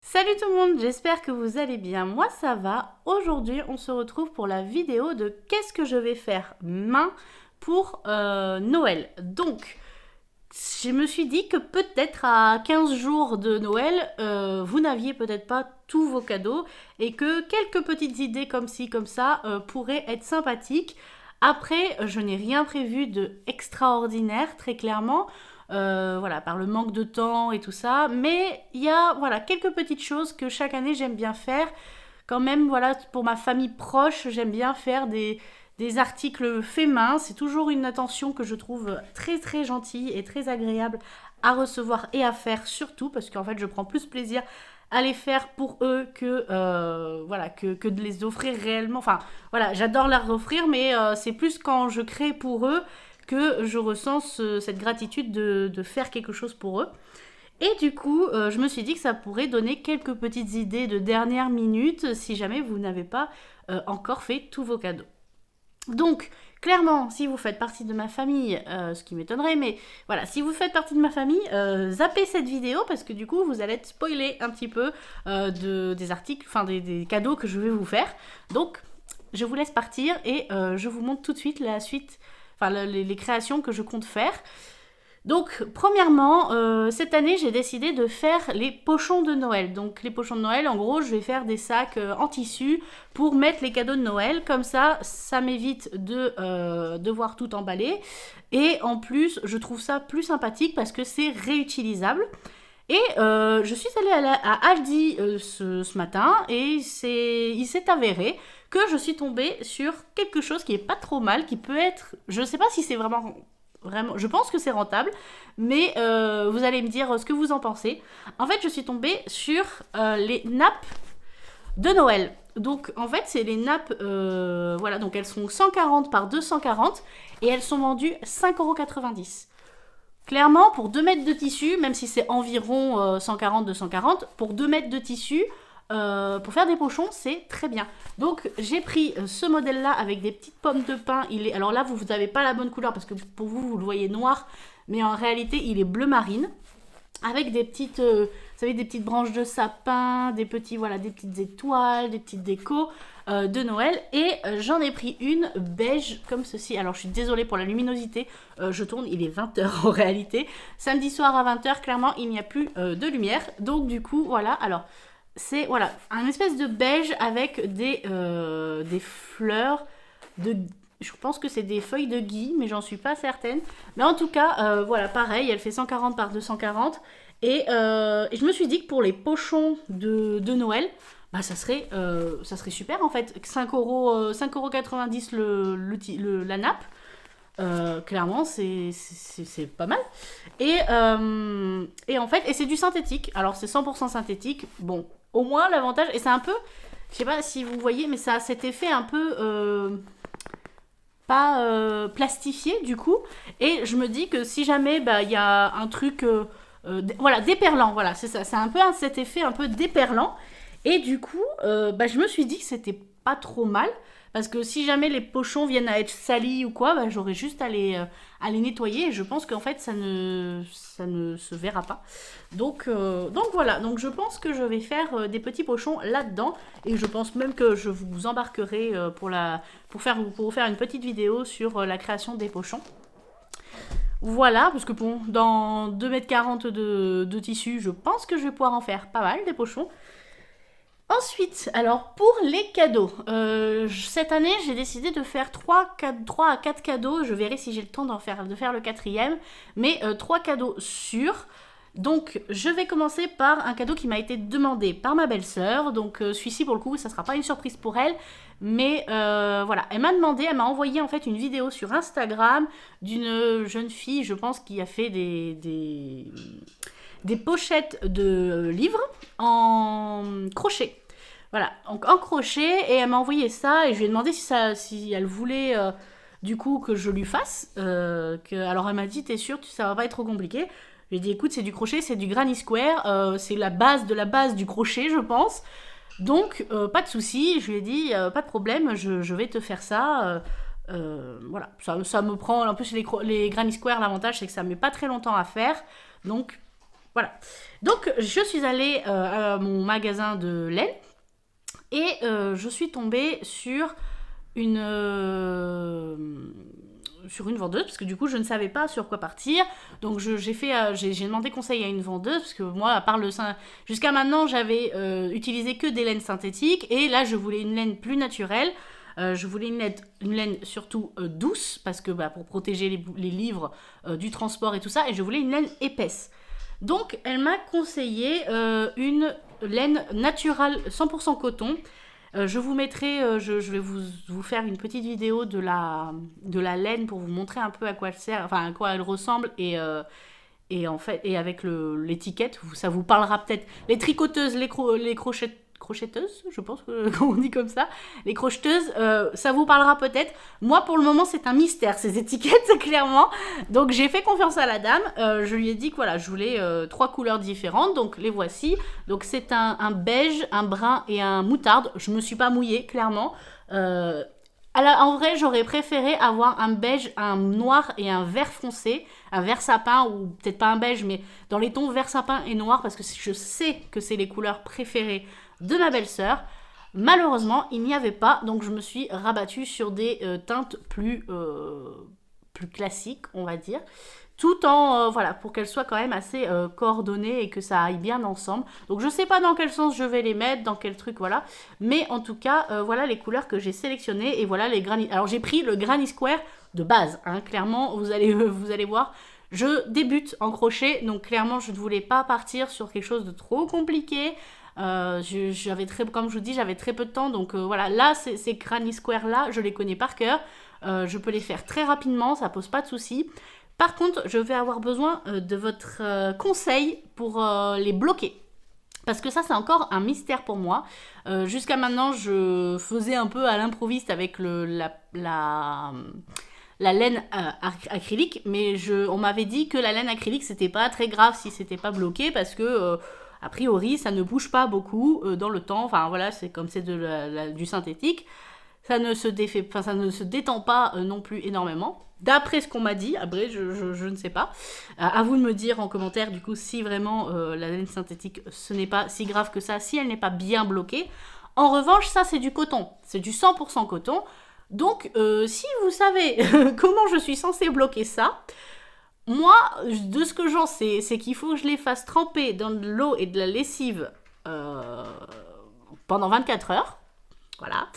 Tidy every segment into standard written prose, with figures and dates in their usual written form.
Salut tout le monde, j'espère que vous allez bien. Moi ça va. Aujourd'hui on se retrouve pour la vidéo de qu'est-ce que je vais faire main pour Noël. Donc je me suis dit que peut-être à 15 jours de Noël, vous n'aviez peut-être pas tous vos cadeaux et que quelques petites idées comme ci comme ça pourraient être sympathiques. Après, je n'ai rien prévu de extraordinaire, très clairement. Voilà, par le manque de temps et tout ça. Mais il y a voilà, quelques petites choses que chaque année j'aime bien faire. Quand même, voilà, pour ma famille proche, j'aime bien faire des articles faits main. C'est toujours une attention que je trouve très très gentille et très agréable à recevoir et à faire, surtout parce qu'en fait je prends plus plaisir à les faire pour eux que, voilà, que de les offrir réellement. Enfin, voilà, j'adore leur offrir, mais c'est plus quand je crée pour eux que je ressens cette gratitude de faire quelque chose pour eux. Et du coup, je me suis dit que ça pourrait donner quelques petites idées de dernière minute si jamais vous n'avez pas encore fait tous vos cadeaux. Donc, clairement, si vous faites partie de ma famille, ce qui m'étonnerait, mais voilà, si vous faites partie de ma famille, zappez cette vidéo parce que du coup, vous allez être spoilé un petit peu des articles, enfin des cadeaux que je vais vous faire. Donc, je vous laisse partir et je vous montre tout de suite la suite, enfin les créations que je compte faire. Donc, premièrement, cette année, j'ai décidé de faire les pochons de Noël. Donc, les pochons de Noël, en gros, je vais faire des sacs en tissu pour mettre les cadeaux de Noël. Comme ça m'évite de devoir tout emballer. Et en plus, je trouve ça plus sympathique parce que c'est réutilisable. Et je suis allée à Aldi ce matin et il s'est avéré que je suis tombée sur quelque chose qui est pas trop mal, qui peut être, je ne sais pas si c'est vraiment, je pense que c'est rentable, mais vous allez me dire ce que vous en pensez. En fait, je suis tombée sur les nappes de Noël. Donc, en fait, c'est les nappes, voilà, donc elles sont 140 par 240 et elles sont vendues 5,90 €. Clairement, pour 2 mètres de tissu, même si c'est environ 140-240, pour 2 mètres de tissu, pour faire des pochons, c'est très bien. Donc j'ai pris ce modèle-là avec des petites pommes de pin. Alors là, vous n'avez pas la bonne couleur parce que pour vous, vous le voyez noir, mais en réalité, il est bleu marine. Avec des petites, vous savez, des petites branches de sapin, voilà, des petites étoiles, des petites décos de Noël. Et j'en ai pris une beige comme ceci. Alors je suis désolée pour la luminosité, je tourne, il est 20 h en réalité. Samedi soir à 20 h, clairement, il n'y a plus de lumière. Donc du coup, voilà, alors c'est voilà, un espèce de beige avec des fleurs de... Je pense que c'est des feuilles de gui, mais j'en suis pas certaine. Mais en tout cas, voilà, pareil, elle fait 140 par 240. Et je me suis dit que pour les pochons de Noël, bah, ça serait super en fait. 5,90 € la nappe. Clairement, c'est pas mal. Et en fait, c'est du synthétique. Alors, c'est 100% synthétique. Bon, au moins, l'avantage, et c'est un peu, je sais pas si vous voyez, mais ça a cet effet un peu... pas plastifié du coup, et je me dis que si jamais bah, y a un truc voilà, déperlant, voilà, c'est ça, c'est un peu cet effet un peu déperlant, et du coup bah, je me suis dit que c'était pas trop mal, parce que si jamais les pochons viennent à être salis ou quoi, bah, j'aurais juste à les nettoyer, et je pense qu'en fait ça ne se verra pas. Donc voilà, donc je pense que je vais faire des petits pochons là-dedans, et je pense même que je vous embarquerai pour vous faire une petite vidéo sur la création des pochons. Voilà, parce que bon, dans 2,40 m de tissu, je pense que je vais pouvoir en faire pas mal des pochons. Ensuite, alors pour les cadeaux, cette année j'ai décidé de faire 3 à 4 cadeaux, je verrai si j'ai le temps de faire le quatrième, mais 3 cadeaux sûrs. Donc je vais commencer par un cadeau qui m'a été demandé par ma belle-sœur, donc celui-ci pour le coup ça sera pas une surprise pour elle, mais voilà, elle m'a envoyé en fait une vidéo sur Instagram d'une jeune fille, je pense, qui a fait des pochettes de livres en crochet. Voilà, donc en crochet, et elle m'a envoyé ça, et je lui ai demandé si elle voulait du coup que je lui fasse. Alors elle m'a dit, t'es sûre, ça va pas être trop compliqué? Je lui ai dit, écoute, c'est du crochet, c'est du granny square, c'est la base de la base du crochet, je pense. Donc, pas de souci, je lui ai dit, pas de problème, je vais te faire ça. Voilà, ça me prend... En plus, les granny square, l'avantage, c'est que ça met pas très longtemps à faire. Donc, Voilà. Donc, je suis allée à mon magasin de laine et je suis tombée sur une vendeuse, parce que du coup, je ne savais pas sur quoi partir. Donc, j'ai demandé conseil à une vendeuse, parce que moi, à part jusqu'à maintenant, j'avais utilisé que des laines synthétiques, et là, je voulais une laine plus naturelle. Je voulais une laine surtout douce, parce que pour protéger les livres du transport et tout ça, et je voulais une laine épaisse. Donc, elle m'a conseillé une laine naturelle 100% coton. Je vous mettrai, je vais vous faire une petite vidéo de la laine pour vous montrer un peu à quoi elle sert, enfin à quoi elle ressemble et en fait et avec l'étiquette, ça vous parlera peut-être. Les tricoteuses, les crocheteuses, je pense qu'on dit comme ça, les crocheteuses, ça vous parlera peut-être. Moi, pour le moment, c'est un mystère, ces étiquettes, clairement. Donc, j'ai fait confiance à la dame. Je lui ai dit que voilà, je voulais 3 couleurs différentes. Donc, les voici. Donc, c'est un beige, un brun et un moutarde. Je me suis pas mouillée, clairement. En vrai, j'aurais préféré avoir un beige, un noir et un vert foncé, un vert sapin, ou peut-être pas un beige, mais dans les tons vert sapin et noir, parce que je sais que c'est les couleurs préférées de ma belle-sœur. Malheureusement, il n'y avait pas, donc je me suis rabattue sur des teintes plus classiques, on va dire, tout en, voilà, pour qu'elles soient quand même assez coordonnées et que ça aille bien ensemble. Donc je sais pas dans quel sens je vais les mettre, dans quel truc, voilà, mais en tout cas, voilà les couleurs que j'ai sélectionnées, et voilà les Granny. Alors j'ai pris le Granny Square de base, hein, clairement, vous allez voir. Je débute en crochet, donc clairement je ne voulais pas partir sur quelque chose de trop compliqué. Comme je vous dis, j'avais très peu de temps, donc voilà, là ces Granny Square là, je les connais par cœur, je peux les faire très rapidement, ça pose pas de soucis. Par contre, je vais avoir besoin de votre conseil pour les bloquer. Parce que ça, c'est encore un mystère pour moi. Jusqu'à maintenant, je faisais un peu à l'improviste avec la laine acrylique, mais on m'avait dit que la laine acrylique, c'était pas très grave si c'était pas bloqué, parce que a priori, ça ne bouge pas beaucoup dans le temps. Enfin voilà, c'est comme c'est du synthétique. Ça ne se détend pas non plus énormément. D'après ce qu'on m'a dit, après je ne sais pas. À vous de me dire en commentaire du coup si vraiment la laine synthétique ce n'est pas si grave que ça, si elle n'est pas bien bloquée. En revanche, ça c'est du coton, c'est du 100% coton. Donc si vous savez comment je suis censée bloquer ça, moi de ce que j'en sais, c'est qu'il faut que je les fasse tremper dans de l'eau et de la lessive pendant 24 heures. Voilà.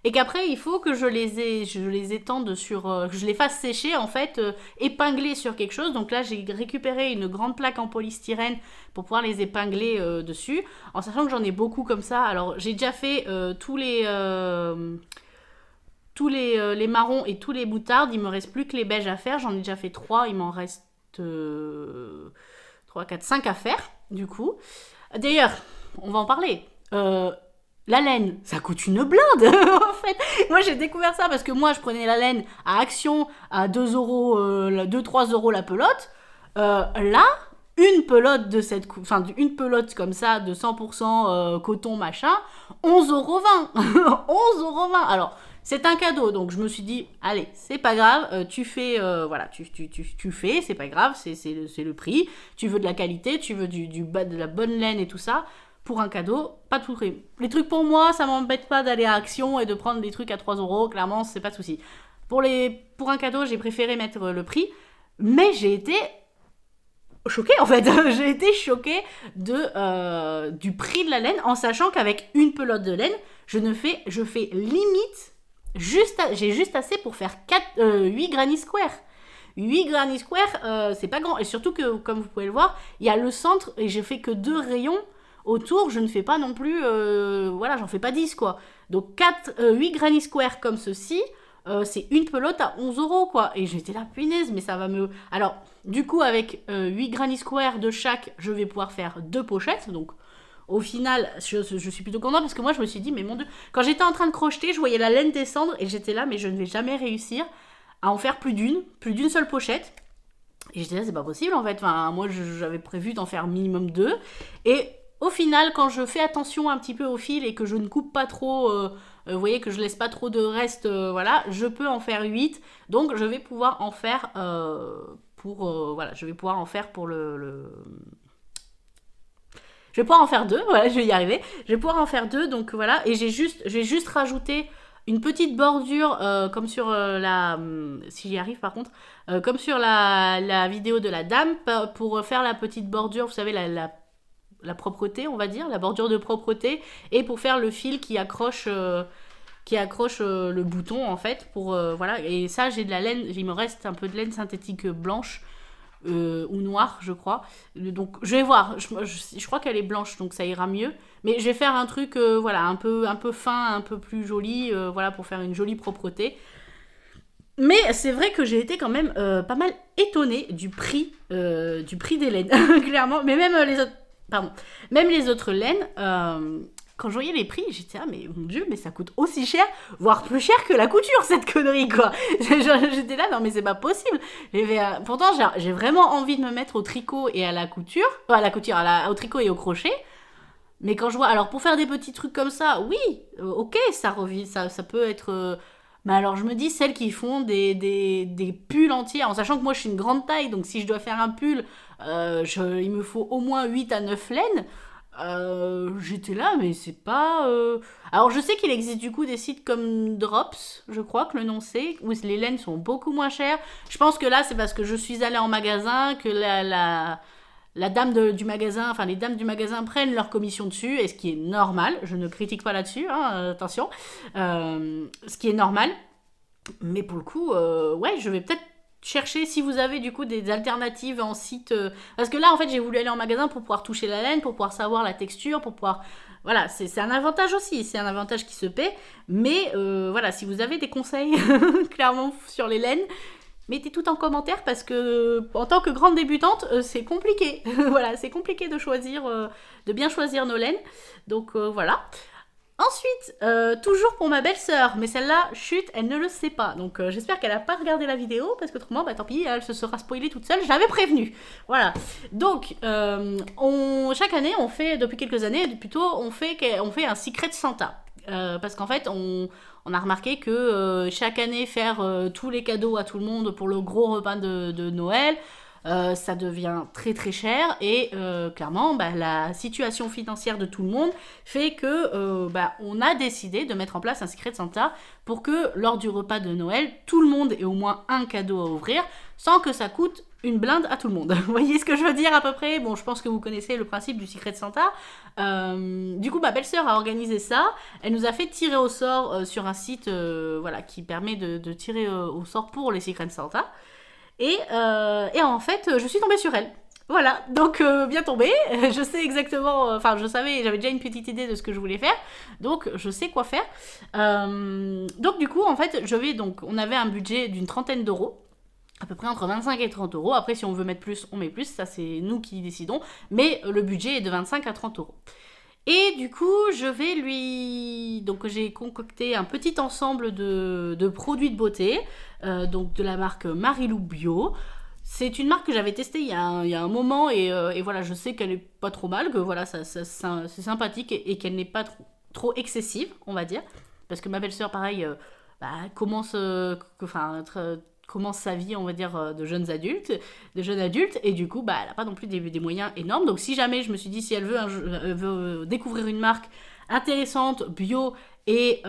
Et qu'après, il faut que je les étende que je les fasse sécher, en fait, épingler sur quelque chose. Donc là, j'ai récupéré une grande plaque en polystyrène pour pouvoir les épingler dessus, en sachant que j'en ai beaucoup comme ça. Alors, j'ai déjà fait tous les marrons et tous les moutardes. Il me reste plus que les beiges à faire. J'en ai déjà fait 3, il m'en reste 3, 4, 5 à faire, du coup. D'ailleurs, on va en parler. La laine, ça coûte une blinde en fait. Moi j'ai découvert ça parce que moi je prenais la laine à Action à 2 euros, 2-3 euros la pelote. Là, une pelote une pelote comme ça de 100% coton machin, 11,20 €. 11,20 €. Alors c'est un cadeau, donc je me suis dit allez c'est pas grave, tu fais voilà tu fais, c'est pas grave, c'est le prix. Tu veux de la qualité, tu veux de la bonne laine et tout ça. Pour un cadeau, pas de prix. Les trucs pour moi, ça m'embête pas d'aller à Action et de prendre des trucs à 3 euros, clairement, c'est pas de souci. Pour un cadeau, j'ai préféré mettre le prix, mais j'ai été choquée en fait. J'ai été choquée du prix de la laine, en sachant qu'avec une pelote de laine, je fais limite, j'ai juste assez pour faire 8 Granny Square. 8 Granny Square, c'est pas grand. Et surtout que, comme vous pouvez le voir, il y a le centre et j'ai fait que 2 rayons. Autour, je ne fais pas non plus, voilà, j'en fais pas 10 quoi. Donc 8 Granny Square comme ceci, c'est une pelote à 11 euros quoi. Et j'étais là, punaise, mais ça va me... Alors, du coup, avec 8 Granny Square de chaque, je vais pouvoir faire 2 pochettes. Donc, au final, je suis plutôt contente parce que moi, je me suis dit, mais mon Dieu, quand j'étais en train de crocheter, je voyais la laine descendre et j'étais là, mais je ne vais jamais réussir à en faire plus d'une seule pochette. Et j'étais là, c'est pas possible en fait. Enfin, moi, j'avais prévu d'en faire minimum 2. Et au final, quand je fais attention un petit peu au fil et que je ne coupe pas trop, vous voyez que je laisse pas trop de reste, voilà, je peux en faire 8. Donc je vais pouvoir en faire voilà, je vais pouvoir en faire pour Je vais pouvoir en faire 2, voilà, je vais y arriver. Je vais pouvoir en faire 2, donc voilà. Et j'ai juste rajouté une petite bordure, comme sur si j'y arrive par contre, comme sur la vidéo de la dame, pour faire la petite bordure, vous savez, la propreté, on va dire, la bordure de propreté, et pour faire le fil qui accroche le bouton, en fait, pour, voilà. Et ça, j'ai de la laine, il me reste un peu de laine synthétique blanche, ou noire, je crois. Donc je vais voir, je crois qu'elle est blanche, donc ça ira mieux. Mais je vais faire un truc, voilà, un peu fin, un peu plus joli, voilà, pour faire une jolie propreté. Mais c'est vrai que j'ai été quand même pas mal étonnée du prix des laines, clairement. Mais même même les autres laines, quand je voyais les prix, j'étais ah mais mon dieu, mais ça coûte aussi cher, voire plus cher que la couture, cette connerie quoi. J'étais là, non mais c'est pas possible. Pourtant j'ai vraiment envie de me mettre au tricot et à la couture, au tricot et au crochet. Mais quand je vois, alors pour faire des petits trucs comme ça, oui, ok, ça revient, ça peut être. Mais alors je me dis, celles qui font des pulls entiers, en sachant que moi je suis une grande taille, donc si je dois faire un pull, il me faut au moins 8 à 9 laines. J'étais là, mais c'est pas. Alors je sais qu'il existe du coup des sites comme Drops, je crois que le nom c'est, où les laines sont beaucoup moins chères. Je pense que là c'est parce que je suis allée en magasin, que la dame du magasin, enfin les dames du magasin prennent leur commission dessus, et ce qui est normal, je ne critique pas là-dessus, hein, attention, ce qui est normal, mais pour le coup, ouais, je vais peut-être chercher si vous avez du coup des alternatives en site, parce que là en fait j'ai voulu aller en magasin pour pouvoir toucher la laine, pour pouvoir savoir la texture, pour pouvoir, voilà, c'est un avantage aussi, c'est un avantage qui se paie, mais voilà, si vous avez des conseils clairement sur les laines, mettez tout en commentaire parce que en tant que grande débutante, c'est compliqué. Voilà, c'est compliqué de bien choisir nos laines. Donc voilà. Ensuite, toujours pour ma belle-sœur, mais celle-là, chut, elle ne le sait pas. Donc j'espère qu'elle n'a pas regardé la vidéo, parce qu'autrement, bah tant pis, elle se sera spoilée toute seule, je l'avais prévenue. Voilà. Donc, chaque année, depuis quelques années plutôt, on fait un Secret Santa. Parce qu'en fait, on a remarqué que chaque année, faire tous les cadeaux à tout le monde pour le gros repas de Noël, ça devient très très cher, et clairement bah, la situation financière de tout le monde fait que bah, on a décidé de mettre en place un Secret Santa pour que lors du repas de Noël, tout le monde ait au moins un cadeau à ouvrir sans que ça coûte une blinde à tout le monde. Vous voyez ce que je veux dire à peu près? Bon, je pense que vous connaissez le principe du Secret Santa. Du coup, ma belle-sœur a organisé ça. Elle nous a fait tirer au sort sur un site voilà, qui permet de tirer au sort pour les Secret Santa. Et en fait, je suis tombée sur elle. Voilà, donc bien tombée. Je sais exactement, enfin je savais, j'avais déjà une petite idée de ce que je voulais faire, donc je sais quoi faire. Donc du coup, en fait, on avait un budget d'une 30aine d'euros, à peu près entre 25 et 30 euros. Après, si on veut mettre plus, on met plus, ça c'est nous qui décidons, mais le budget est de 25 à 30 euros. Et du coup, donc j'ai concocté un petit ensemble de produits de beauté, donc de la marque Marilou Bio. C'est une marque que j'avais testée il y a un moment, et voilà, je sais qu'elle est pas trop mal, que voilà, c'est sympathique, et qu'elle n'est pas trop excessive, on va dire. Parce que ma belle-sœur, pareil, bah, commence sa vie, on va dire, de jeunes adultes, et du coup, bah, elle n'a pas non plus des moyens énormes. Donc si jamais, je me suis dit, si elle veut découvrir une marque intéressante, bio, et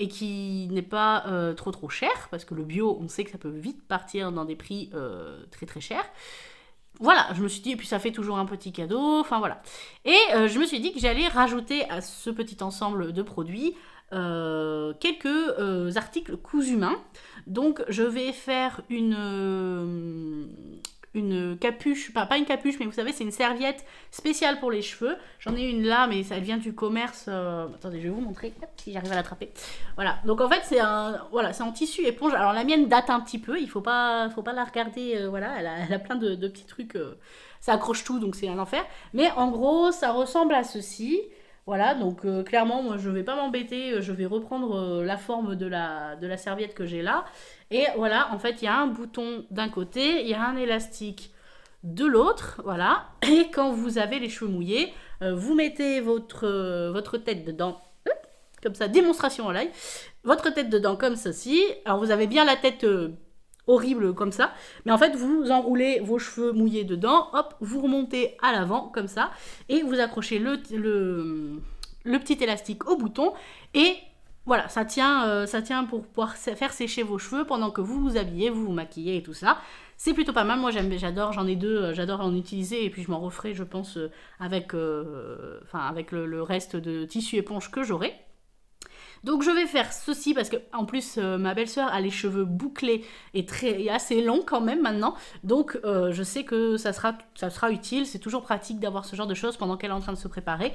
qui n'est pas trop chère, parce que le bio, on sait que ça peut vite partir dans des prix très très chers. Voilà, je me suis dit, et puis ça fait toujours un petit cadeau, enfin voilà. Et je me suis dit que j'allais rajouter à ce petit ensemble de produits quelques articles cousus main. Donc je vais faire une capuche, pas une capuche, mais vous savez, c'est une serviette spéciale pour les cheveux. J'en ai une là, mais ça vient du commerce. Attendez, je vais vous montrer si j'arrive à l'attraper. Voilà, donc en fait, c'est en tissu éponge. Alors la mienne date un petit peu, il faut pas la regarder. Voilà, elle a plein de petits trucs. Ça accroche tout, donc c'est un enfer. Mais en gros, ça ressemble à ceci. Voilà, donc clairement, moi, je vais pas m'embêter. Je vais reprendre la forme de la serviette que j'ai là. Et voilà, en fait, il y a un bouton d'un côté, il y a un élastique de l'autre, voilà. Et quand vous avez les cheveux mouillés, vous mettez votre tête dedans, comme ça, démonstration en live, votre tête dedans comme ceci. Alors, vous avez bien la tête horrible comme ça. Mais en fait, vous enroulez vos cheveux mouillés dedans, hop, vous remontez à l'avant comme ça, et vous accrochez le petit élastique au bouton, et voilà, ça tient pour pouvoir faire sécher vos cheveux pendant que vous vous habillez, vous vous maquillez et tout ça. C'est plutôt pas mal, moi j'adore, j'en ai deux, j'adore en utiliser, et puis je m'en referai, je pense, avec le reste de tissu éponge que j'aurai. Donc je vais faire ceci parce que en plus ma belle-sœur a les cheveux bouclés et assez longs quand même maintenant. Donc je sais que ça sera utile, c'est toujours pratique d'avoir ce genre de choses pendant qu'elle est en train de se préparer.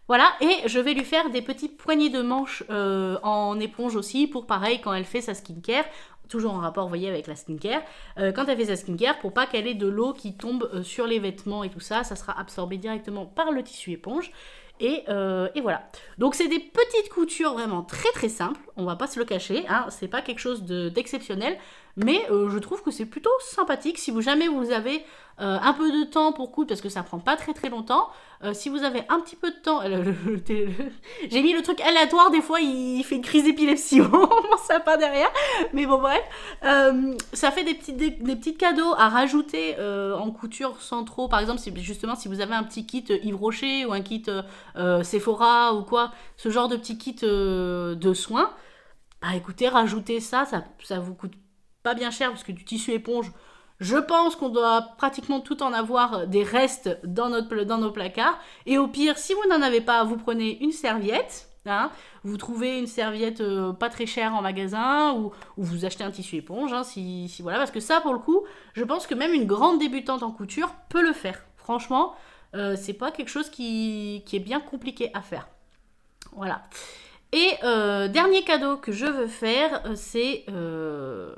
Voilà, et je vais lui faire des petits poignées de manches en éponge aussi pour pareil quand elle fait sa skincare. Toujours en rapport, vous voyez, avec la skincare. Quand elle fait sa skincare, pour pas qu'elle ait de l'eau qui tombe sur les vêtements et tout ça, ça sera absorbé directement par le tissu éponge. Et voilà. Donc c'est des petites coutures vraiment très très simples, on va pas se le cacher, hein, c'est pas quelque chose d'exceptionnel, mais je trouve que c'est plutôt sympathique. Si jamais vous avez un peu de temps pour coudre, parce que ça prend pas très très longtemps, si vous avez un petit peu de temps, j'ai mis le truc aléatoire, des fois il fait une crise d'épilepsie, on sait pas derrière, mais bon bref, ça fait des petits cadeaux à rajouter en couture sans trop, par exemple si vous avez un petit kit Yves Rocher ou un kit Sephora ou quoi, ce genre de petit kit de soins, bah écoutez, rajoutez ça vous coûte pas bien cher parce que du tissu éponge, je pense qu'on doit pratiquement tout en avoir des restes dans nos placards. Et au pire, si vous n'en avez pas, vous prenez une serviette. Hein, vous trouvez une serviette pas très chère en magasin ou vous achetez un tissu éponge. Hein, voilà, parce que ça, pour le coup, je pense que même une grande débutante en couture peut le faire. Franchement, c'est pas quelque chose qui est bien compliqué à faire. Voilà. Et dernier cadeau que je veux faire, c'est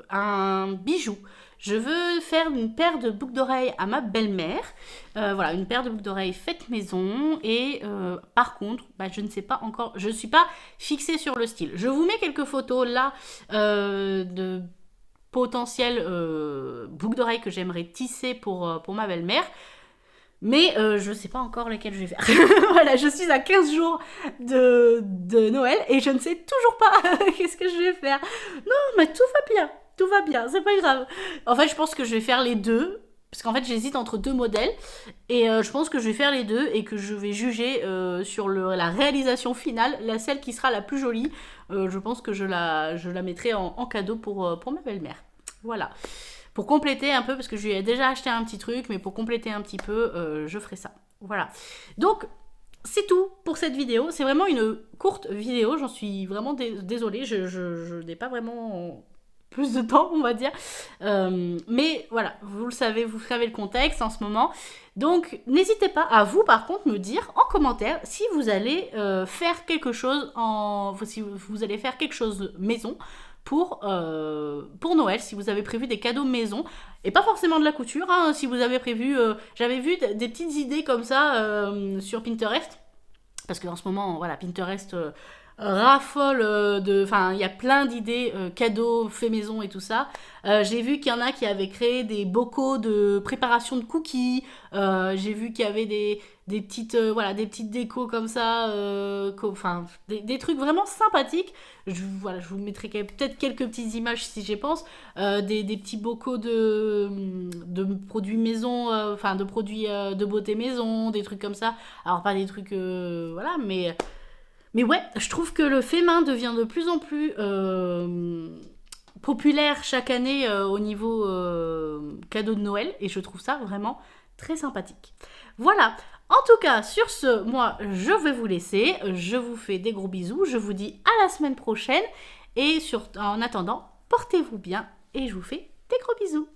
un bijou. Je veux faire une paire de boucles d'oreilles à ma belle-mère. Voilà, une paire de boucles d'oreilles faites maison. Et par contre, bah, je ne sais pas encore, je ne suis pas fixée sur le style. Je vous mets quelques photos là de potentielles boucles d'oreilles que j'aimerais tisser pour ma belle-mère. Mais je ne sais pas encore lesquelles je vais faire. Voilà, je suis à 15 jours de Noël et je ne sais toujours pas qu'est-ce que je vais faire. Non, mais tout va bien, c'est pas grave. En fait, je pense que je vais faire les deux, parce qu'en fait, j'hésite entre deux modèles, et je pense que je vais faire les deux et que je vais juger sur la réalisation finale, celle qui sera la plus jolie. Je pense que je la mettrai en cadeau pour ma belle-mère. Voilà. Pour compléter un peu, parce que je lui ai déjà acheté un petit truc, mais pour compléter un petit peu, je ferai ça. Voilà. Donc, c'est tout pour cette vidéo. C'est vraiment une courte vidéo. J'en suis vraiment désolée. Je n'ai pas vraiment plus de temps, on va dire. Mais voilà, vous savez le contexte en ce moment. Donc, n'hésitez pas à vous, par contre, me dire en commentaire si vous allez faire quelque chose si vous allez faire quelque chose maison pour Noël, si vous avez prévu des cadeaux maison, et pas forcément de la couture, hein, si vous avez prévu, j'avais vu des petites idées comme ça sur Pinterest, parce qu'en ce moment, voilà, Pinterest raffole enfin, il y a plein d'idées cadeaux faits maison et tout ça. J'ai vu qu'il y en a qui avaient créé des bocaux de préparation de cookies. J'ai vu qu'il y avait des petites décos comme ça, enfin des trucs vraiment sympathiques. Je vous mettrai peut-être quelques petites images si j'y pense. Des petits bocaux de produits maison, enfin de produits de beauté maison, des trucs comme ça. Alors pas des trucs, voilà, mais ouais, je trouve que le fait main devient de plus en plus populaire chaque année au niveau cadeau de Noël, et je trouve ça vraiment très sympathique. Voilà, en tout cas, sur ce, moi, je vais vous laisser. Je vous fais des gros bisous. Je vous dis à la semaine prochaine. Et en attendant, portez-vous bien et je vous fais des gros bisous.